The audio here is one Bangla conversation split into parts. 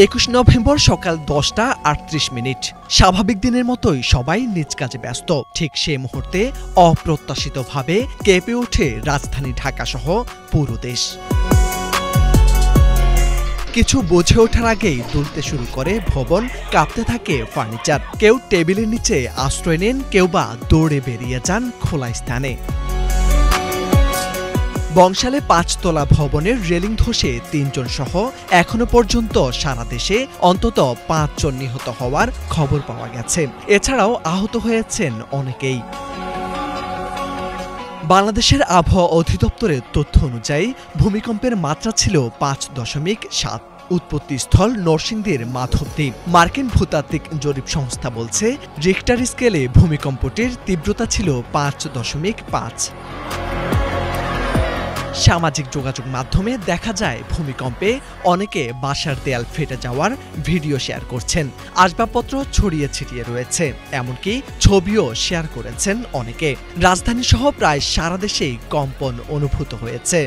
২১ নভেম্বর সকাল ১০টা ৩৮ স্বাভাবিক দিনের মতোই সবাই নিজ কাজে ব্যস্ত। ঠিক সেই মুহূর্তে অপ্রত্যাশিতভাবে কেঁপে ওঠে রাজধানী ঢাকাসহ পুরো দেশ। কিছু বুঝে ওঠার আগেই দুলতে শুরু করে ভবন, কাঁপতে থাকে ফার্নিচার। কেউ টেবিলের নিচে আশ্রয় নেন, কেউ বা দৌড়ে বেরিয়ে যান খোলা স্থানে। বংশালে ৫ তলা ভবনের রেলিং ধসে ৩ জন সহ এখনো পর্যন্ত সারা দেশে অন্তত ৫ জন নিহত হওয়ার খবর পাওয়া গেছে। এছাড়াও আহত হয়েছেন অনেকেই। বাংলাদেশের আবহাওয়া অধিদপ্তরের তথ্য অনুযায়ী ভূমিকম্পের মাত্রা ছিল ৫.৭। উৎপত্তিস্থল নরসিংদীর মাধবদ্বীপ। মার্কিন ভূতাত্ত্বিক জরিপ সংস্থা বলছে, রিক্টার স্কেলে ভূমিকম্পটির তীব্রতা ছিল ৫.৫। সামাজিক যোগাযোগ মাধ্যমে দেখা যায় ভূমিকম্পে অনেকে বাসার দেয়াল ফেটে যাওয়ার ভিডিও শেয়ার করছেন। আসবাবপত্র ছড়িয়ে ছিটিয়ে রয়েছে, এমনকি ছবিও শেয়ার করেছেন অনেকে। রাজধানী সহ প্রায় সারা দেশেই কম্পন অনুভূত হয়েছে।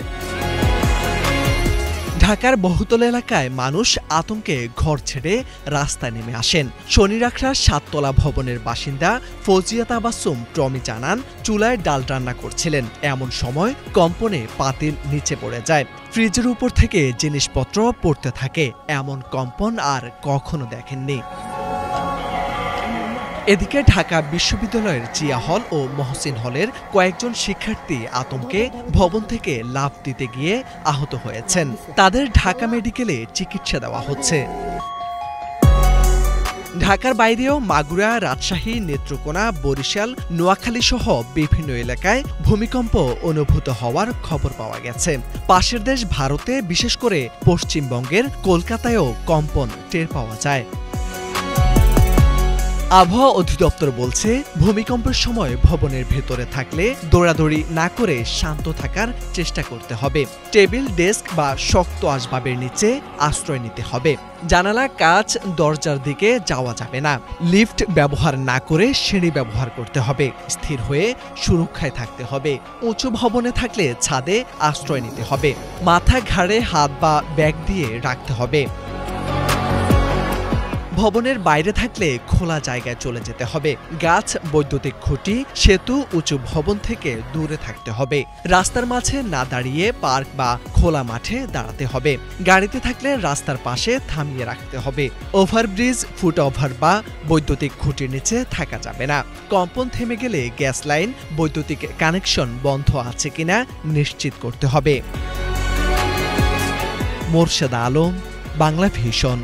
ঢাকার বহুতল এলাকায় মানুষ আতঙ্কে ঘর ছেড়ে রাস্তায় নেমে আসেন। শনিরাখড়ার ৭ তলা ভবনের বাসিন্দা ফজিয়া তাবাসসুম টমি জানান, চুলায় ডাল রান্না করছিলেন। এমন সময় কম্পনে পাতিল নিচে পড়ে যায়। ফ্রিজের উপর থেকে জিনিসপত্র পড়তে থাকে। এমন কম্পন আর কখনো দেখেননি। এদিকে ঢাকা বিশ্ববিদ্যালয়ের জিয়া হল ও মহসিন হলের কয়েকজন শিক্ষার্থী আতঙ্কে ভবন থেকে লাফ দিতে গিয়ে আহত হয়েছেন। তাদের ঢাকা মেডিকেলে চিকিৎসা দেওয়া হচ্ছে। ঢাকার বাইরেও মাগুরা, রাজশাহী, নেত্রকোনা, বরিশাল, নোয়াখালী সহ বিভিন্ন এলাকায় ভূমিকম্প অনুভূত হওয়ার খবর পাওয়া গেছে। পাশের দেশ ভারতে, বিশেষ করে পশ্চিমবঙ্গের কলকাতায়ও কম্পন টের পাওয়া যায়। আবহাওয়া অধিদপ্তর বলছে, ভূমিকম্পের সময় ভবনের ভেতরে থাকলে দৌড়াদৌড়ি না করে শান্ত থাকার চেষ্টা করতে হবে। টেবিল, ডেস্ক বা শক্ত আসবাবের নিচে আশ্রয় নিতে হবে। জানালা, কাচ, দরজার দিকে যাওয়া যাবে না। লিফট ব্যবহার না করে সিঁড়ি ব্যবহার করতে হবে। স্থির হয়ে সুরক্ষায় থাকতে হবে। উঁচু ভবনে থাকলে ছাদে আশ্রয় নিতে হবে। মাথা, ঘাড়ে হাত বা ব্যাগ দিয়ে রাখতে হবে। ভবনের বাইরে থাকলে খোলা জায়গায় চলে যেতে হবে। গাছ, বৈদ্যুতিক খুঁটি, সেতু, উঁচু ভবন থেকে দূরে থাকতে হবে। রাস্তার মাঝে না দাঁড়িয়ে পার্ক বা খোলা মাঠে দাঁড়াতে হবে। গাড়িতে থাকলে রাস্তার পাশে থামিয়ে রাখতে হবে। ওভারব্রিজ, ফুটওভার বা বৈদ্যুতিক খুঁটির নিচে থাকা যাবে না। কম্পন থেমে গেলে গ্যাস লাইন, বৈদ্যুতিক কানেকশন বন্ধ আছে কিনা নিশ্চিত করতে হবে। মোরশেদা আলম, বাংলা ভিশন।